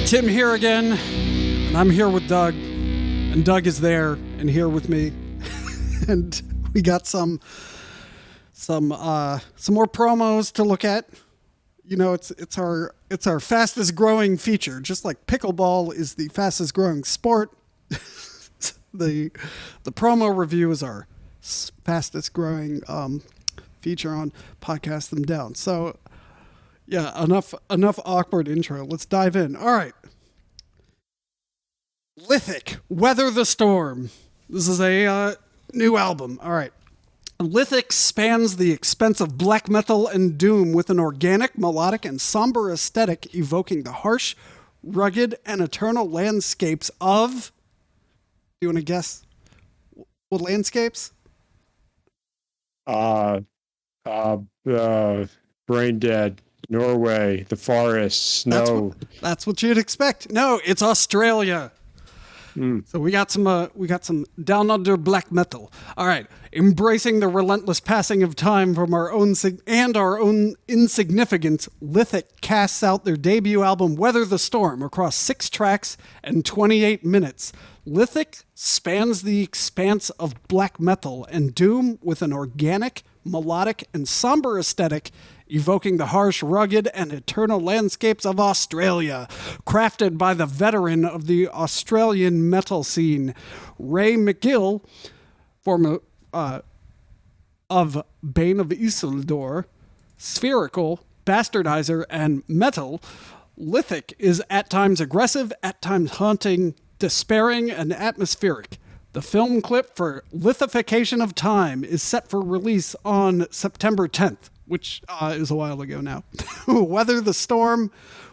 Tim here again, and I'm here with Doug, and Doug is there and here with me, and we got some more promos to look at. You know, it's our fastest growing feature, just like pickleball is the fastest growing sport. the promo review is our fastest growing feature on Podcast Them Down. So yeah, enough awkward intro. Let's dive in. All right. LITHIK, Weather the Storm. This is a new album. All right. LITHIK spans the expanse of black metal and doom with an organic, melodic, and somber aesthetic evoking the harsh, rugged, and eternal landscapes of... Do you want to guess what landscapes? Brain Dead, Norway, the forest, snow. That's what you'd expect. No, it's Australia. So we got some down under black metal. All right, embracing the relentless passing of time from our own insignificance, LITHIK casts out their debut album Weather the Storm across 6 tracks and 28 minutes. LITHIK spans the expanse of black metal and doom with an organic, melodic, and somber aesthetic, evoking the harsh, rugged, and eternal landscapes of Australia. Crafted by the veteran of the Australian metal scene, Ray McGill, former of Bane of Isildur, Spherical, Bastardizer, and Metal, LITHIK is at times aggressive, at times haunting, despairing, and atmospheric. The film clip for Lithification of Time is set for release on September 10th, which is a while ago now. Weather the Storm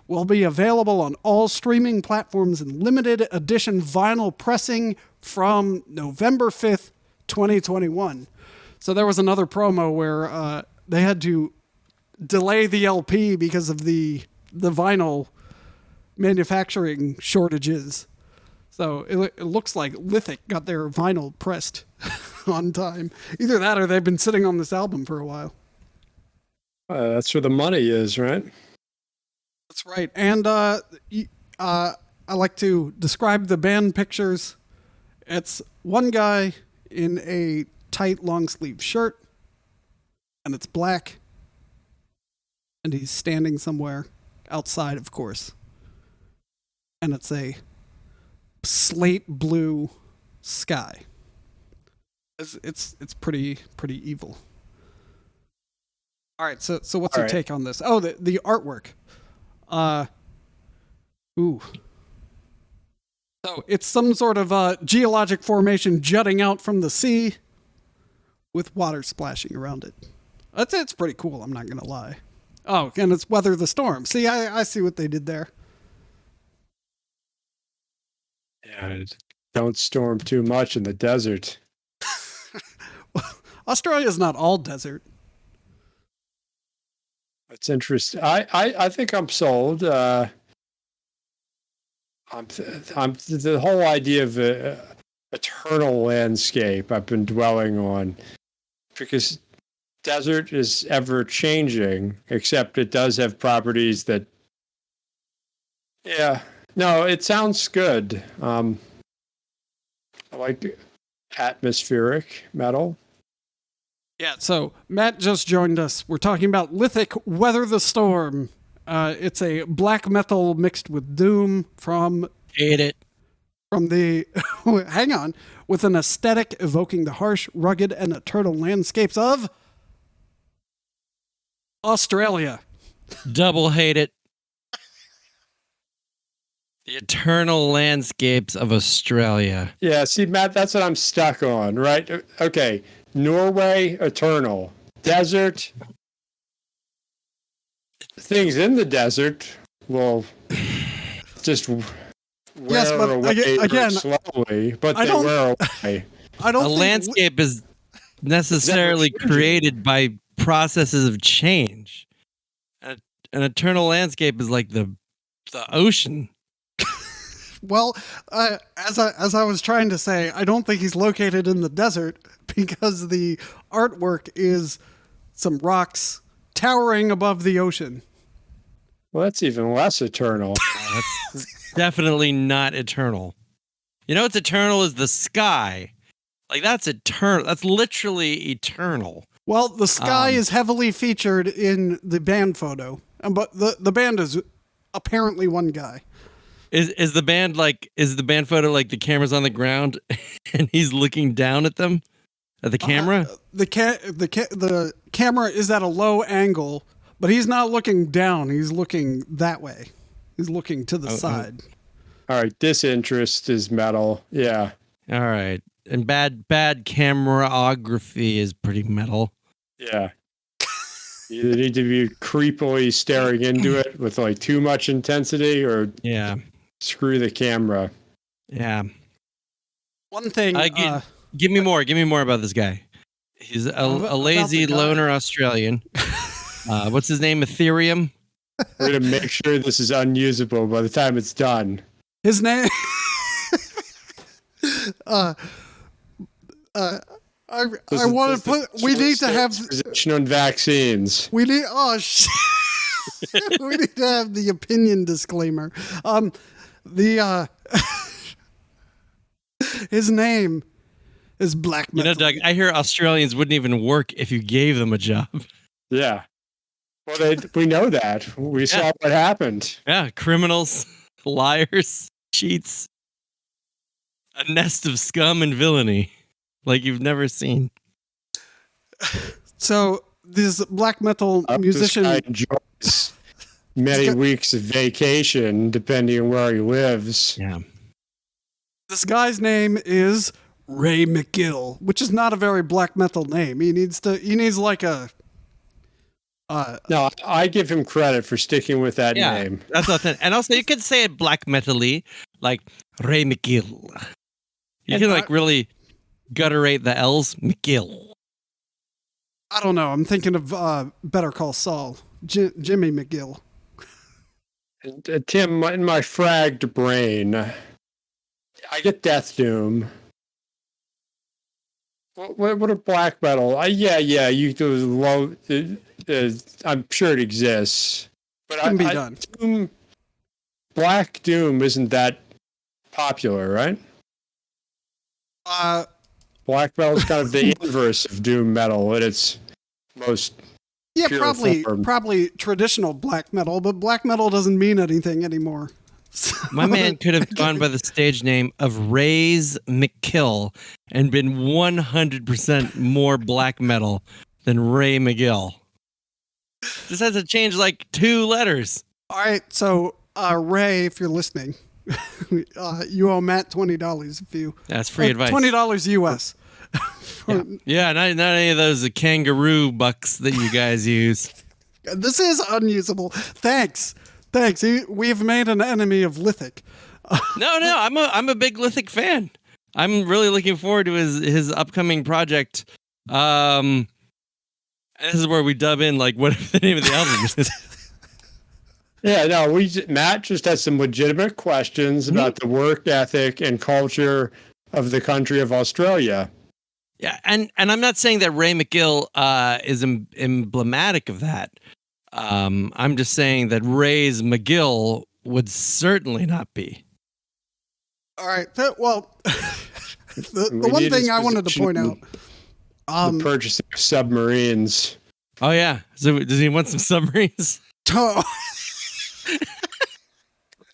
will be available on all streaming platforms in limited edition vinyl pressing from November 5th, 2021. So there was another promo where they had to delay the LP because of the vinyl manufacturing shortages. So it looks like LITHIK got their vinyl pressed on time. Either that or they've been sitting on this album for a while. That's where the money is, right? That's right. And I like to describe the band pictures. It's one guy in a tight long sleeve shirt, and it's black, and he's standing somewhere outside, of course. And it's a slate blue sky. It's pretty evil. All right, so what's your take on this? Oh, the artwork. So it's some sort of geologic formation jutting out from the sea with water splashing around it. It's pretty cool, I'm not going to lie. Oh, and it's Weather the Storm. See, I see what they did there. Yeah, don't storm too much in the desert. Well, Australia's not all desert. That's interesting. I think I'm sold. I'm the whole idea of eternal landscape I've been dwelling on, because desert is ever changing, except it does have properties that, yeah, no, it sounds good. I like atmospheric metal. Yeah, so Matt just joined us. We're talking about LITHIK, Weather the Storm. It's a black metal mixed with doom from... Hate it. From the... hang on. With an aesthetic evoking the harsh, rugged, and eternal landscapes of... Australia. Double hate it. The eternal landscapes of Australia. Yeah, see, Matt, that's what I'm stuck on, right? Okay, Norway, eternal. Desert. Things in the desert will just wear away again, slowly, but they wear away. I don't. A landscape is necessarily created by processes of change. An eternal landscape is like the ocean. Well, as I was trying to say, I don't think he's located in the desert because the artwork is some rocks towering above the ocean. Well, that's even less eternal. definitely not eternal. You know what's eternal is the sky. Like that's eternal. That's literally eternal. Well, the sky is heavily featured in the band photo, but the band is apparently one guy. Is the band photo like the camera's on the ground and he's looking down at them at the camera? The camera is at a low angle, but he's not looking down. He's looking that way. He's looking to the side. All right, disinterest is metal. Yeah. All right. And bad cameraography is pretty metal. Yeah. You either need to be creepily staring into it with like too much intensity or screw the camera. Yeah. One thing. Give me more. Give me more about this guy. He's a lazy loner Australian. What's his name? Ethereum? We're going to make sure this is unusable by the time it's done. His name... I want to put. We need to have position on vaccines. We need. Oh shit! We need to have the opinion disclaimer. His name is Black Metal. You know, Doug, I hear Australians wouldn't even work if you gave them a job. Yeah. Well, we know that. We saw what happened. Yeah, criminals, liars, cheats, a nest of scum and villainy. Like you've never seen. So this black metal musician enjoys many weeks of vacation, depending on where he lives. Yeah. This guy's name is Ray McGill, which is not a very black metal name. He needs like a. No, I give him credit for sticking with that name. That's authentic. And also, you could say it black metal-y, like Ray McGill. You can like really gutturate the L's. McGill. I don't know. I'm thinking of Better Call Saul, Jimmy McGill. Tim, in my fragged brain, I get Death Doom. What a black metal? You do low. I'm sure it exists, but can be done. Black Doom isn't that popular, right? Black metal is kind of the inverse of doom metal at its most pure form. Probably traditional black metal, but black metal doesn't mean anything anymore. My man could have gone by the stage name of Rays McKill and been 100% more black metal than Ray McGill. This has to change like 2 letters. All right, so Ray, if you're listening, you owe Matt $20 if you. That's free advice. $20 US. Yeah, not any of those kangaroo bucks that you guys use. This is unusable. Thanks. We've made an enemy of LITHIK. No, I'm a big LITHIK fan. I'm really looking forward to his upcoming project. And this is where we dub in like what the name of the album is. Yeah, no, Matt just has some legitimate questions about the work ethic and culture of the country of Australia. Yeah, and I'm not saying that Ray McGill is emblematic of that. I'm just saying that Ray's McGill would certainly not be. All right. Well, the one thing I wanted to point out. The purchasing of submarines. Oh, yeah. So does he want some submarines?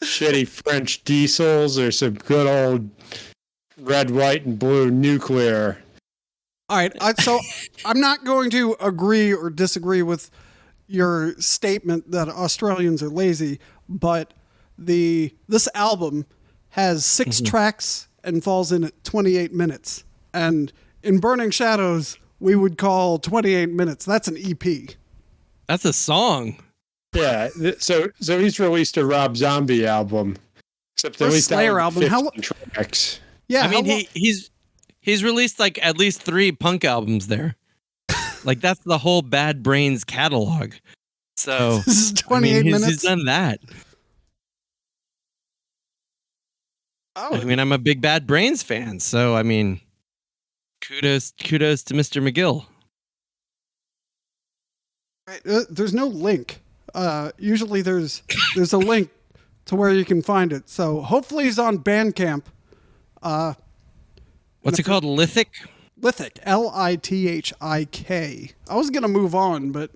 Shitty French diesels or some good old red, white, and blue nuclear. All right. So I'm not going to agree or disagree with your statement that Australians are lazy, but this album has 6 tracks and falls in at 28 minutes. And in Burning Shadows, we would call 28 minutes. That's an EP. That's a song. Yeah. So he's released a Rob Zombie album. Except at least Slayer album. 15 tracks. Yeah. I mean, he's released like at least 3 punk albums there. Like that's the whole Bad Brains catalog. So this is 28 minutes. He's done that. Oh. I mean, I'm a big Bad Brains fan, so I mean, kudos to Mr. McGill. Right. There's no link. Usually there's a link to where you can find it. So hopefully he's on Bandcamp. What's it called? LITHIK? LITHIK, LITHIK. I was going to move on, but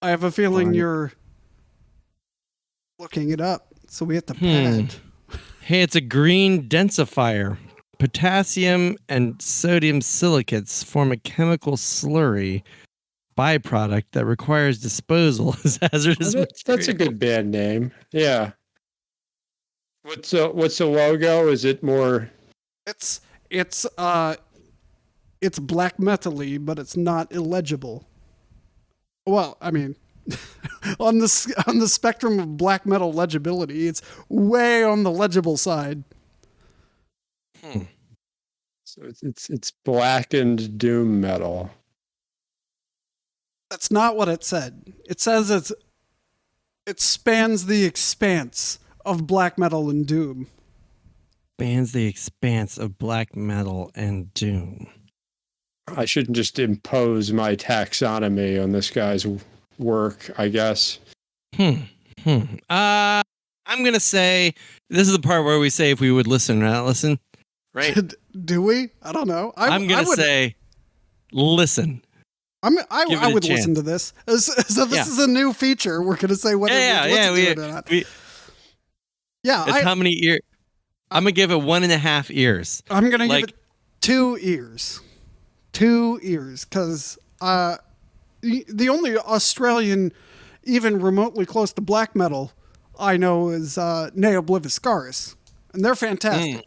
I have a feeling you're looking it up. So we have to pad. Hey, it's a green densifier. Potassium and sodium silicates form a chemical slurry byproduct that requires disposal as hazardous material. That's a good band name. Yeah. What's the logo? Is it more? It's black metal-y, but it's not illegible. Well, I mean, on the spectrum of black metal legibility, it's way on the legible side. So it's blackened doom metal. That's not what it said. It says it spans the expanse of black metal and doom. Spans the expanse of black metal and doom. I shouldn't just impose my taxonomy on this guy's work, I guess. I'm gonna say this is the part where we say if we would listen or not listen. Right? Do we? I don't know. I'm gonna say listen. I would listen to this. So this is a new feature. We're gonna say whether we listen to it or not. It's how many ears? I'm gonna give it 1.5 ears. I'm gonna give it 2 ears. 2 ears, because the only Australian even remotely close to black metal I know is Neobliviscaris, and they're fantastic.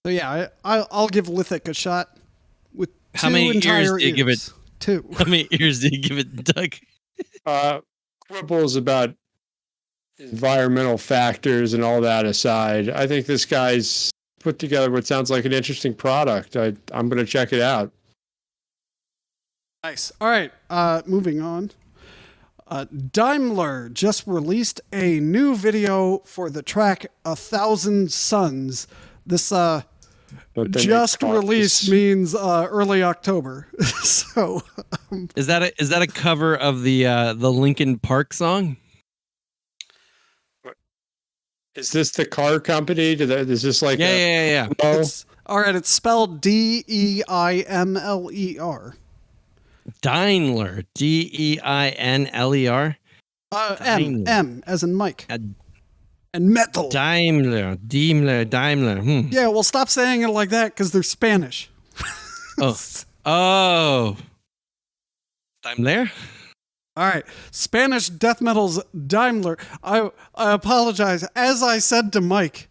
So yeah, I'll give LITHIK a shot with how many ears do you give it? 2. How many ears do you give it, Doug? Quibbles about environmental factors and all that aside, I think this guy's put together what sounds like an interesting product. I'm going to check it out. Nice. All right, moving on. DEIMLER just released a new video for the track 1,000 Suns. This just released means early October. So is that a cover of the Linkin Park song? Is this the car company? Is this like yeah. All right, it's spelled DEIMLER. DEIMLER. DEINLER. M as in Mike. And metal. DEIMLER. Yeah, well, stop saying it like that because they're Spanish. Oh. DEIMLER? All right. Spanish death metal's DEIMLER. I apologize. As I said to Mike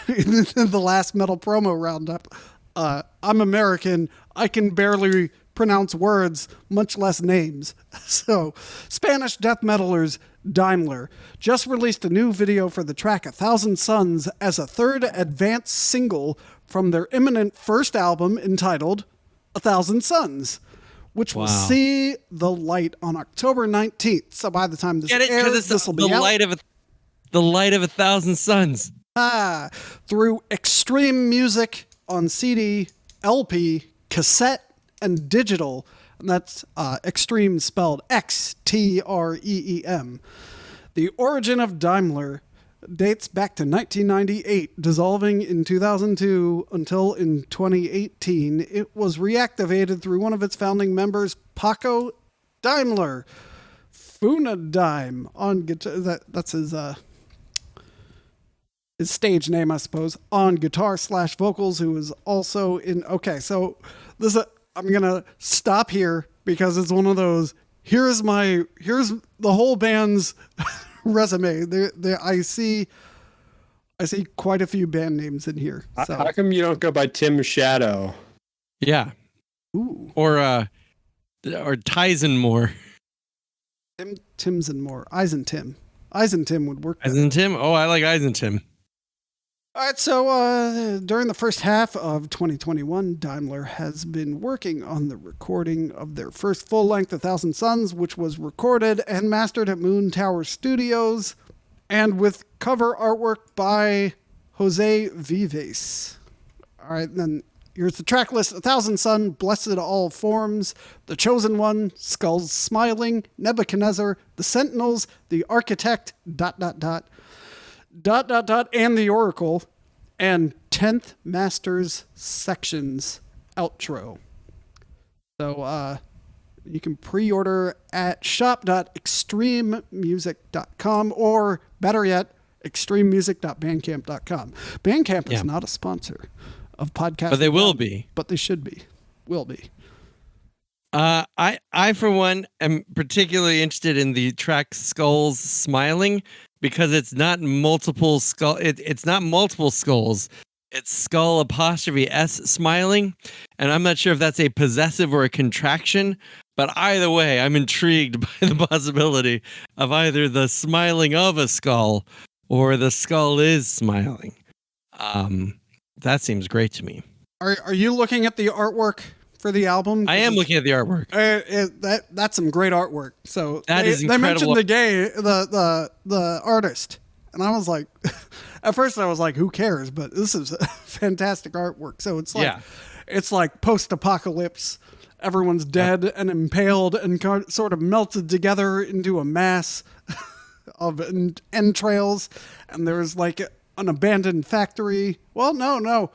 in the last metal promo roundup, I'm American. I can barely pronounce words, much less names. So, Spanish death metalers DEIMLER just released a new video for the track 1,000 Suns as a third advanced single from their imminent first album entitled 1,000 Suns, which will see the light on October 19th. So by the time this airs, this will be out. The light of 1,000 suns. Through Extreme Music on CD, LP, cassette, and digital. And that's Extreme spelled XTREEM. The origin of DEIMLER dates back to 1998, dissolving in 2002 until in 2018 it was reactivated through one of its founding members, Paco DEIMLER, Funadime on guitar. That's his stage name, I suppose, on guitar/vocals, who is also in. Okay, so this I'm gonna stop here because it's one of those. Here's the whole band's resume. I see quite a few band names in here. So. How come you don't go by Tim Shadow? Yeah. Ooh. Or Tysenmore. Timsenmore. Eisentim would work. Eisentim? Oh, I like Eisentim. All right, so during the first half of 2021, DEIMLER has been working on the recording of their first full-length 1,000 Suns, which was recorded and mastered at Moon Tower Studios, and with cover artwork by Jose Vives. All right, then Here's the track list: A Thousand Sun, Blessed All Forms, The Chosen One, Skulls Smiling, Nebuchadnezzar, The Sentinels, The Architect, ... and The Oracle, and 10th Masters Sections outro. So you can pre-order at shop.extrememusic.com, or better yet, extrememusic.bandcamp.com. Bandcamp is not a sponsor of podcasts, but they will be. But they should be. Will be. I for one am particularly interested in the track Skulls Smiling, because it's not multiple skull. It's not multiple skulls. It's skull apostrophe S smiling, and I'm not sure if that's a possessive or a contraction. But either way, I'm intrigued by the possibility of either the smiling of a skull or the skull is smiling. That seems great to me. Are you looking at the artwork for the album? I am looking at the artwork. That's some great artwork. So that is incredible. They mentioned the artist, and I was like, at first I was like, who cares? But this is fantastic artwork. So it's like, it's like post-apocalypse. Everyone's dead and impaled and sort of melted together into a mass of entrails. And there's like an abandoned factory. Well, no.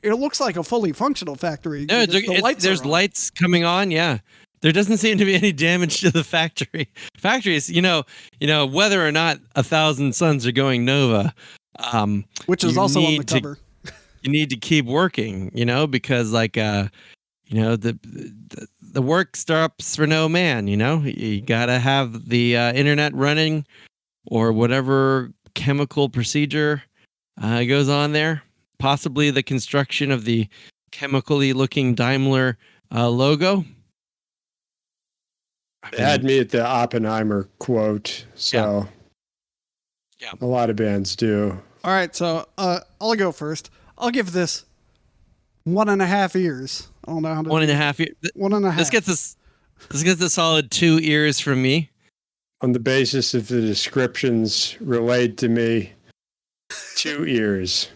It looks like a fully functional factory. No, there's lights coming on. Yeah. There doesn't seem to be any damage to the factory. Factories, whether or not 1,000 Suns are going Nova, which is also on the cover. You need to keep working, because the work stops for no man. You gotta have the internet running, or whatever chemical procedure goes on there. Possibly the construction of the chemically looking Daimler logo. They had me at the Oppenheimer quote, so yeah. A lot of bands do. All right, so I'll go first. I'll give this 1.5 ears. I don't know how to 1.5 ears. 1.5. This gets a solid 2 ears from me. On the basis of the descriptions relayed to me, 2 ears.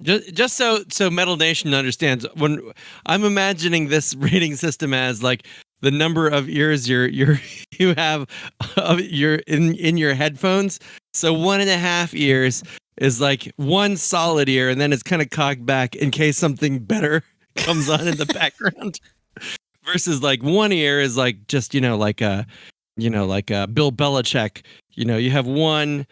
Just so Metal Nation understands, when I'm imagining this rating system as like the number of ears you have in your headphones. So 1.5 ears is like one solid ear, and then it's kind of cocked back in case something better comes on in the background. Versus like 1 ear is like just like a Bill Belichick. You have one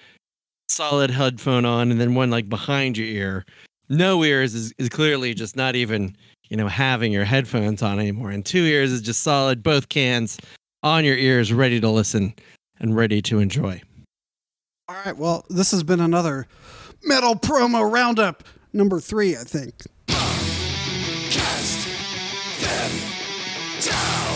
solid headphone on, and then one like behind your ear. No ears is clearly just not even having your headphones on anymore. And 2 ears is just solid, both cans on your ears, ready to listen and ready to enjoy. All right, well, this has been another Metal Promo Roundup, number 3, I think. Cast them down.